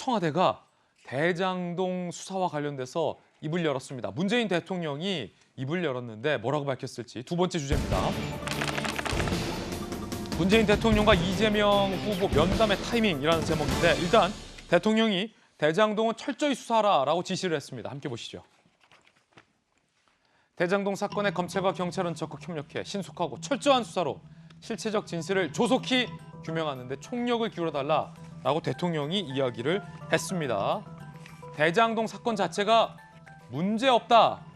청와대가 대장동 수사와 관련돼서 입을 열었습니다. 문재인 대통령이 입을 열었는데 뭐라고 밝혔을지 두 번째 주제입니다. 문재인 대통령과 이재명 후보 면담의 타이밍이라는 제목인데 일단 대통령이 대장동은 철저히 수사하라라고 지시를 했습니다. 함께 보시죠. 대장동 사건에 검찰과 경찰은 적극 협력해 신속하고 철저한 수사로 실체적 진실을 조속히 규명하는 데 총력을 기울여달라라고 대통령이 이야기를 했습니다. 대장동 사건 자체가 문제없다라고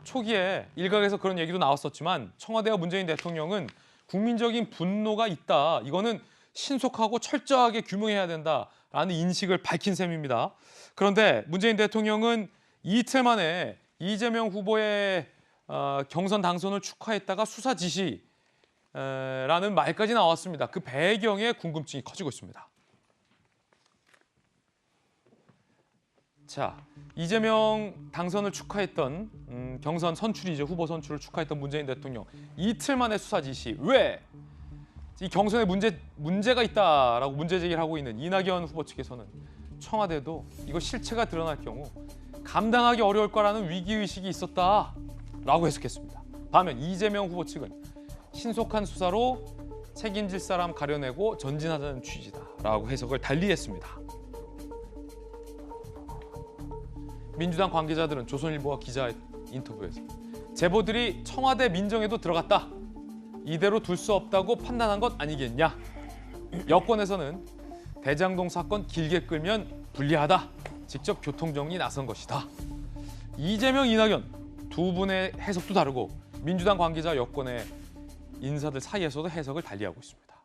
초기에 일각에서 그런 얘기도 나왔었지만 청와대와 문재인 대통령은 국민적인 분노가 있다. 이거는 신속하고 철저하게 규명해야 된다라는 인식을 밝힌 셈입니다. 그런데 문재인 대통령은 이틀 만에 이재명 후보의 경선 당선을 축하했다가 수사 지시라는 말까지 나왔습니다. 그 배경에 궁금증이 커지고 있습니다. 자, 이재명 당선을 축하했던 경선 선출이죠. 후보 선출을 축하했던 문재인 대통령. 이틀 만에 수사 지시. 왜? 이 경선에 문제가 있다라고 문제 제기를 하고 있는 이낙연 후보 측에서는 청와대도 이거 실체가 드러날 경우 감당하기 어려울 거라는 위기의식이 있었다라고 해석했습니다. 반면 이재명 후보 측은 신속한 수사로 책임질 사람 가려내고 전진하자는 취지다라고 해석을 달리했습니다. 민주당 관계자들은 조선일보와 기자 인터뷰에서 제보들이 청와대 민정에도 들어갔다. 이대로 둘 수 없다고 판단한 것 아니겠냐. 여권에서는 대장동 사건 길게 끌면 불리하다. 직접 교통정리 나선 것이다. 이재명, 이낙연 두 분의 해석도 다르고 민주당 관계자 여권의 인사들 사이에서도 해석을 달리하고 있습니다.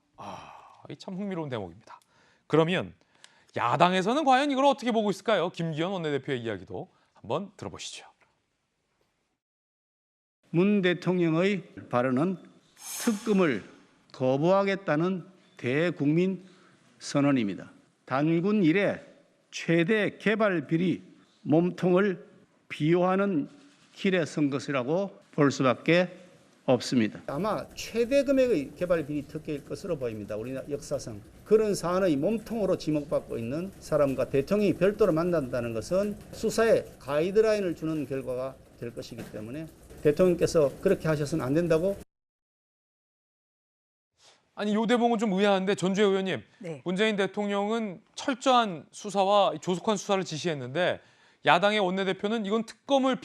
이 참 흥미로운 대목입니다. 그러면 야당에서는 과연 이걸 어떻게 보고 있을까요? 김기현 원내대표의 이야기도 한번 들어보시죠. 문 대통령의 발언은 특검을 거부하겠다는 대국민 선언입니다. 단군 이래 최대 개발 비리 몸통을 비호하는 길에 선 것이라고 볼 수밖에 없습니다. 아마 최대 금액의 개발 비리 특혜일 것으로 보입니다. 우리나라 역사상. 그런 사안의 몸통으로 지목받고 있는 사람과 대통령이 별도로 만난다는 것은 수사에 가이드라인을 주는 결과가 될 것이기 때문에 대통령께서 그렇게 하셔서는 안 된다고. 아니 요 대목은 좀 의아한데 전주혜 의원님, 네. 문재인 대통령은 철저한 수사와 조속한 수사를 지시했는데 야당의 원내대표는 이건 특검을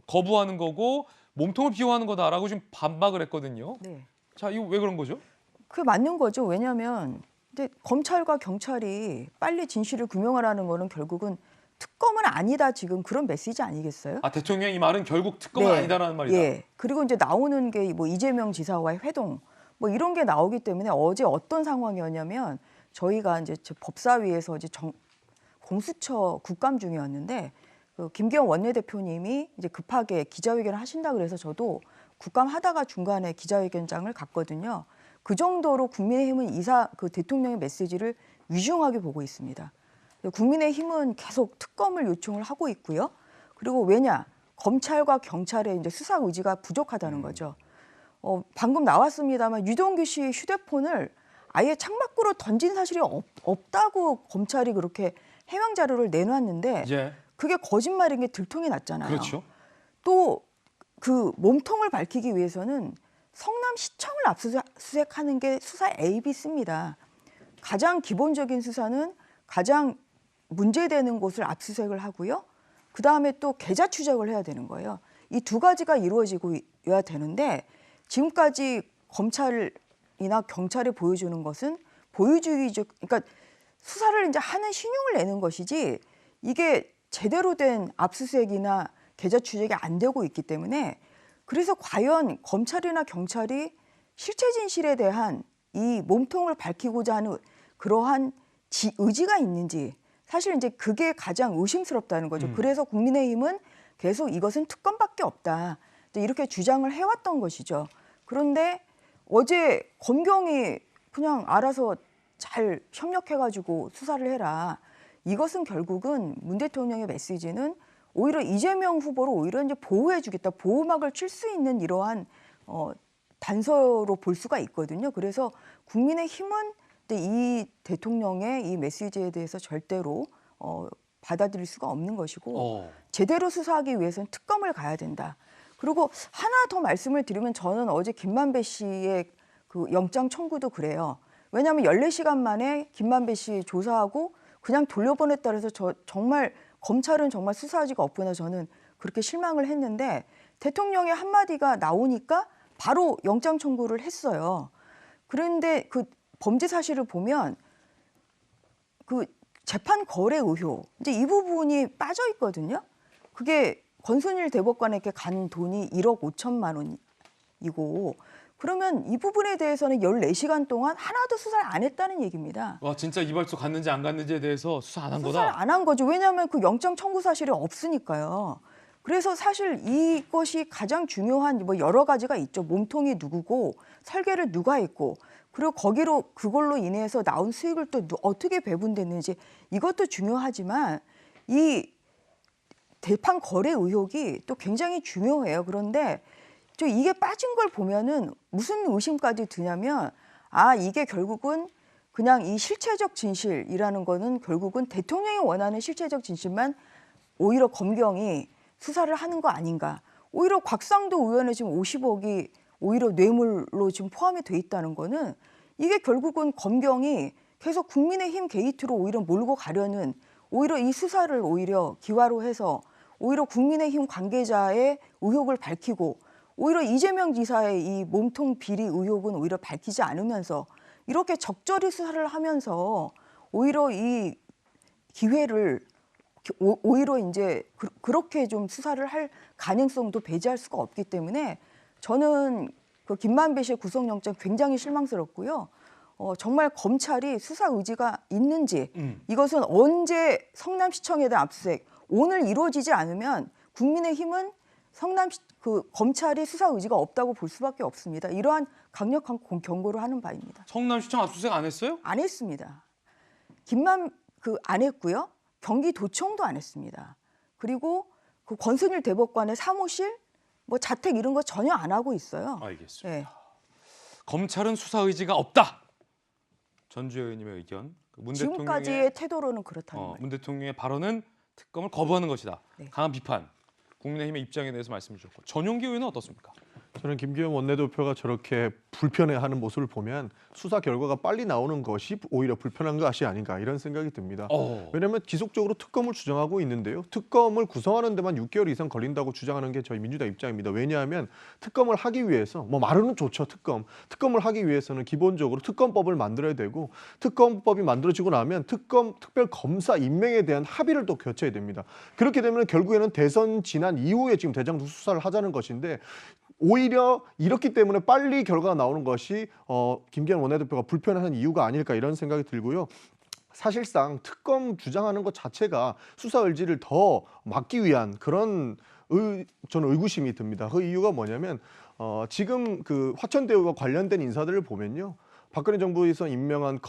거부하는 거고 몸통을 비호하는 거다라고 지금 반박을 했거든요. 네. 자, 이거 왜 그런 거죠? 그게 맞는 거죠. 왜냐하면 근데 검찰과 경찰이 빨리 진실을 규명하라는 거는 결국은 특검은 아니다 지금 그런 메시지 아니겠어요? 대통령 이 말은 결국 특검은 네. 아니다라는 말이다. 예. 그리고 이제 나오는 게 뭐 이재명 지사와의 회동 뭐 이런 게 나오기 때문에 어제 어떤 상황이었냐면 저희가 이제 법사위에서 이제 공수처 국감 중이었는데 그 김기현 원내대표님이 이제 급하게 기자회견을 하신다 그래서 저도 국감 하다가 중간에 기자회견장을 갔거든요. 그 정도로 국민의힘은 그 대통령의 메시지를 위중하게 보고 있습니다. 국민의힘은 계속 특검을 요청을 하고 있고요. 그리고 왜냐? 검찰과 경찰의 이제 수사 의지가 부족하다는 거죠. 방금 나왔습니다만 유동규 씨 휴대폰을 아예 창밖으로 던진 사실이 없다고 검찰이 그렇게 해명 자료를 내놨는데 예. 그게 거짓말인 게 들통이 났잖아요. 그렇죠. 또 그 몸통을 밝히기 위해서는 성남시청을 압수수색하는 게 수사 ABC입니다. 가장 기본적인 수사는 가장 문제되는 곳을 압수수색을 하고요. 그다음에 또 계좌 추적을 해야 되는 거예요. 이 두 가지가 이루어지고야 되는데 지금까지 검찰이나 경찰이 보여주는 것은 보여주기적, 그러니까 수사를 이제 하는 신용을 내는 것이지 이게 제대로 된 압수수색이나 계좌 추적이 안 되고 있기 때문에 그래서 과연 검찰이나 경찰이 실체 진실에 대한 이 몸통을 밝히고자 하는 그러한 의지가 있는지 사실 이제 그게 가장 의심스럽다는 거죠. 그래서 국민의힘은 계속 이것은 특검밖에 없다. 이렇게 주장을 해왔던 것이죠. 그런데 어제 검경이 그냥 알아서 잘 협력해가지고 수사를 해라. 이것은 결국은 문 대통령의 메시지는 오히려 이재명 후보를 오히려 이제 보호해주겠다, 보호막을 칠 수 있는 이러한 단서로 볼 수가 있거든요. 그래서 국민의힘은 근데 이 대통령의 이 메시지에 대해서 절대로 받아들일 수가 없는 것이고 제대로 수사하기 위해서는 특검을 가야 된다. 그리고 하나 더 말씀을 드리면 저는 어제 김만배 씨의 그 영장 청구도 그래요. 왜냐하면 14시간 만에 김만배 씨 조사하고 그냥 돌려보냈다 그래서 정말 검찰은 정말 수사하지가 없구나 저는 그렇게 실망을 했는데 대통령의 한마디가 나오니까 바로 영장 청구를 했어요. 그런데 그 범죄 사실을 보면 그 재판 거래 의혹 이제 이 부분이 빠져 있거든요. 그게 권순일 대법관에게 간 돈이 1억 5천만 원이고 그러면 이 부분에 대해서는 14시간 동안 하나도 수사를 안 했다는 얘기입니다. 와 진짜 이발소 갔는지 안 갔는지에 대해서 수사 안 한 수사를 거다. 안 한 거죠. 왜냐하면 그 영장 청구 사실이 없으니까요. 그래서 사실 이것이 가장 중요한 뭐 여러 가지가 있죠. 몸통이 누구고 설계를 누가 했고 그리고 거기로 그걸로 인해서 나온 수익을 또 어떻게 배분됐는지 이것도 중요하지만 이 대판 거래 의혹이 또 굉장히 중요해요. 그런데 저 이게 빠진 걸 보면은 무슨 의심까지 드냐면 이게 결국은 그냥 이 실체적 진실이라는 거는 결국은 대통령이 원하는 실체적 진실만 오히려 검경이 수사를 하는 거 아닌가. 오히려 곽상도 의원의 지금 50억이 오히려 뇌물로 지금 포함이 돼 있다는 거는 이게 결국은 검경이 계속 국민의힘 게이트로 오히려 몰고 가려는 오히려 이 수사를 오히려 기화로 해서 오히려 국민의힘 관계자의 의혹을 밝히고 오히려 이재명 지사의 이 몸통 비리 의혹은 오히려 밝히지 않으면서 이렇게 적절히 수사를 하면서 오히려 이 기회를 오히려 이제 그렇게 좀 수사를 할 가능성도 배제할 수가 없기 때문에 저는 그 김만배 씨의 구속영장 굉장히 실망스럽고요. 정말 검찰이 수사 의지가 있는지 이것은 언제 성남시청에 대한 압수수색 오늘 이루어지지 않으면 국민의힘은 검찰이 수사 의지가 없다고 볼 수밖에 없습니다. 이러한 강력한 경고를 하는 바입니다. 성남시청 압수수색 안 했어요? 안 했습니다. 안 했고요. 경기도청도 안 했습니다. 그리고 그 권순일 대법관의 사무실, 뭐 자택 이런 거 전혀 안 하고 있어요. 알겠습니다. 네. 검찰은 수사 의지가 없다. 전주혜 의원님의 의견. 문 지금까지의 태도로는 그렇다는 문 말이에요. 대통령의 발언은 특검을 거부하는 것이다. 네. 강한 비판. 국민의힘의 입장에 대해서 말씀 주셨고 전용기 의원은 어떻습니까? 저는 김기현 원내대표가 저렇게 불편해하는 모습을 보면 수사 결과가 빨리 나오는 것이 오히려 불편한 것이 아닌가 이런 생각이 듭니다. 왜냐하면 지속적으로 특검을 주장하고 있는데요. 특검을 구성하는 데만 6개월 이상 걸린다고 주장하는 게 저희 민주당 입장입니다. 왜냐하면 특검을 하기 위해서 뭐 말은 좋죠. 특검을 하기 위해서는 기본적으로 특검법을 만들어야 되고 특검법이 만들어지고 나면 특별검사 임명에 대한 합의를 또 거쳐야 됩니다. 그렇게 되면 결국에는 대선 지난 이후에 지금 대장동 수사를 하자는 것인데 오히려 이렇기 때문에 빨리 결과가 나오는 것이 김기현 원내대표가 불편해하는 이유가 아닐까 이런 생각이 들고요. 사실상 특검 주장하는 것 자체가 수사 의지를 더 막기 위한 그런 저는 의구심이 듭니다. 그 이유가 뭐냐면 지금 그 화천대유와 관련된 인사들을 보면요. 박근혜 정부에서 임명한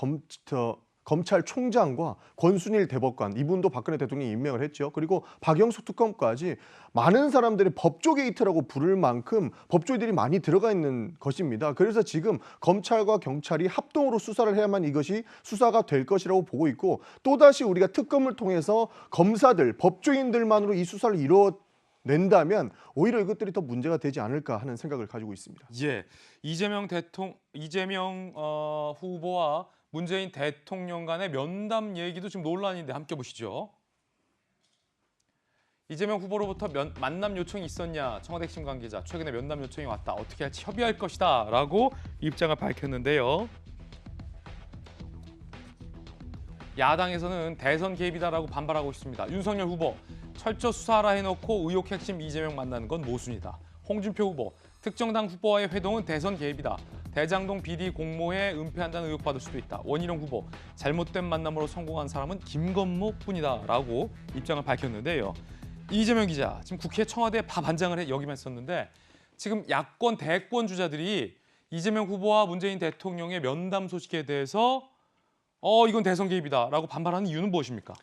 검찰총장과 권순일 대법관 이분도 박근혜 대통령이 임명을 했죠. 그리고 박영수 특검까지 많은 사람들이 법조 게이트라고 부를 만큼 법조인들이 많이 들어가 있는 것입니다. 그래서 지금 검찰과 경찰이 합동으로 수사를 해야만 이것이 수사가 될 것이라고 보고 있고 또다시 우리가 특검을 통해서 검사들, 법조인들만으로 이 수사를 이뤄낸다면 오히려 이것들이 더 문제가 되지 않을까 하는 생각을 가지고 있습니다. 예, 이재명 후보와 문재인 대통령 간의 면담 얘기도 지금 논란인데 함께 보시죠. 이재명 후보로부터 만남 요청이 있었냐. 청와대 핵심 관계자 최근에 면담 요청이 왔다. 어떻게 할지 협의할 것이다 라고 입장을 밝혔는데요. 야당에서는 대선 개입이다라고 반발하고 있습니다. 윤석열 후보 철저 수사하라 해놓고 의혹 핵심 이재명 만나는 건 모순이다. 홍준표 후보 특정당 후보와의 회동은 대선 개입이다. 대장동 비리 공모에 은폐한다는 의혹 받을 수도 있다. 원희룡 후보 잘못된 만남으로 성공한 사람은 김건모뿐이다 라고 입장을 밝혔는데요. 이재명 기자 지금 국회 청와대 반장을 역임했었는데 지금 야권 대권 주자들이 이재명 후보와 문재인 대통령의 면담 소식에 대해서 이건 대선 개입이다 라고 반발하는 이유는 무엇입니까?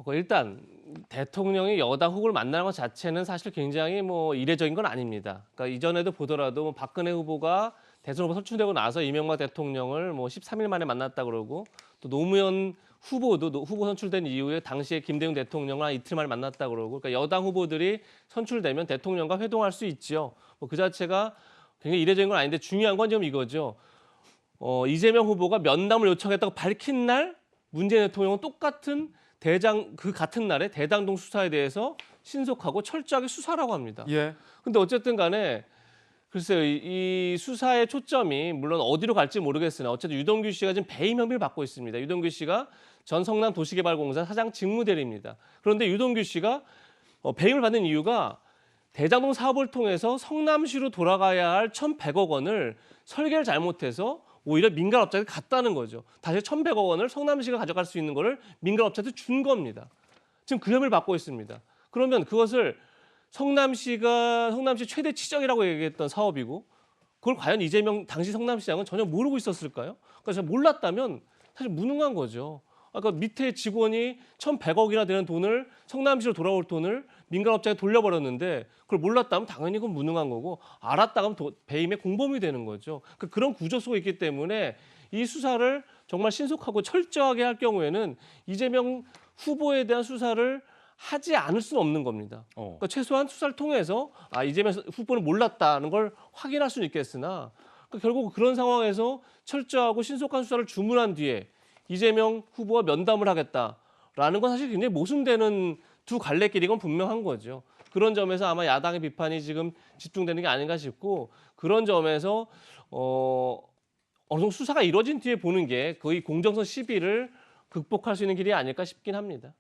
일단 대통령이 여당 후보를 만나는 것 자체는 사실 굉장히 이례적인 건 아닙니다. 그러니까 이전에도 보더라도 박근혜 후보가 대선 후보 선출되고 나서 이명박 대통령을 뭐 13일 만에 만났다 그러고 또 노무현 후보도 후보 선출된 이후에 당시에 김대중 대통령을 한 이틀 만에 만났다 그러고 그러니까 여당 후보들이 선출되면 대통령과 회동할 수 있죠. 뭐 그 자체가 굉장히 이례적인 건 아닌데 중요한 건 좀 이거죠. 이재명 후보가 면담을 요청했다고 밝힌 날 문재인 대통령은 똑같은 그 같은 날에 대장동 수사에 대해서 신속하고 철저하게 수사라고 합니다. 예. 근데 어쨌든 간에 글쎄요, 이 수사의 초점이 물론 어디로 갈지 모르겠으나 어쨌든 유동규 씨가 지금 배임 혐의를 받고 있습니다. 유동규 씨가 전 성남 도시개발공사 사장 직무대리입니다. 그런데 유동규 씨가 배임을 받는 이유가 대장동 사업을 통해서 성남시로 돌아가야 할 1,100억 원을 설계를 잘못해서 오히려 민간업자한테 갔다는 거죠. 다시 1,100억 원을 성남시가 가져갈 수 있는 거를 민간업자한테 준 겁니다. 지금 그 혐의를 받고 있습니다. 그러면 그것을 성남시 최대 치적이라고 얘기했던 사업이고 그걸 과연 이재명 당시 성남시장은 전혀 모르고 있었을까요? 그러니까 몰랐다면 사실 무능한 거죠. 그러니까 밑에 직원이 1,100억이나 되는 돈을 성남시로 돌아올 돈을 민간업자에 돌려버렸는데 그걸 몰랐다면 당연히 그건 무능한 거고 알았다면 배임의 공범이 되는 거죠. 그러니까 그런 구조 속에 있기 때문에 이 수사를 정말 신속하고 철저하게 할 경우에는 이재명 후보에 대한 수사를 하지 않을 수는 없는 겁니다. 그러니까 최소한 수사를 통해서 이재명 후보는 몰랐다는 걸 확인할 수는 있겠으나 그러니까 결국 그런 상황에서 철저하고 신속한 수사를 주문한 뒤에 이재명 후보와 면담을 하겠다라는 건 사실 굉장히 모순되는 두 갈래길인 건 분명한 거죠. 그런 점에서 아마 야당의 비판이 지금 집중되는 게 아닌가 싶고 그런 점에서 어느 정도 수사가 이루어진 뒤에 보는 게 거의 공정성 시비를 극복할 수 있는 길이 아닐까 싶긴 합니다.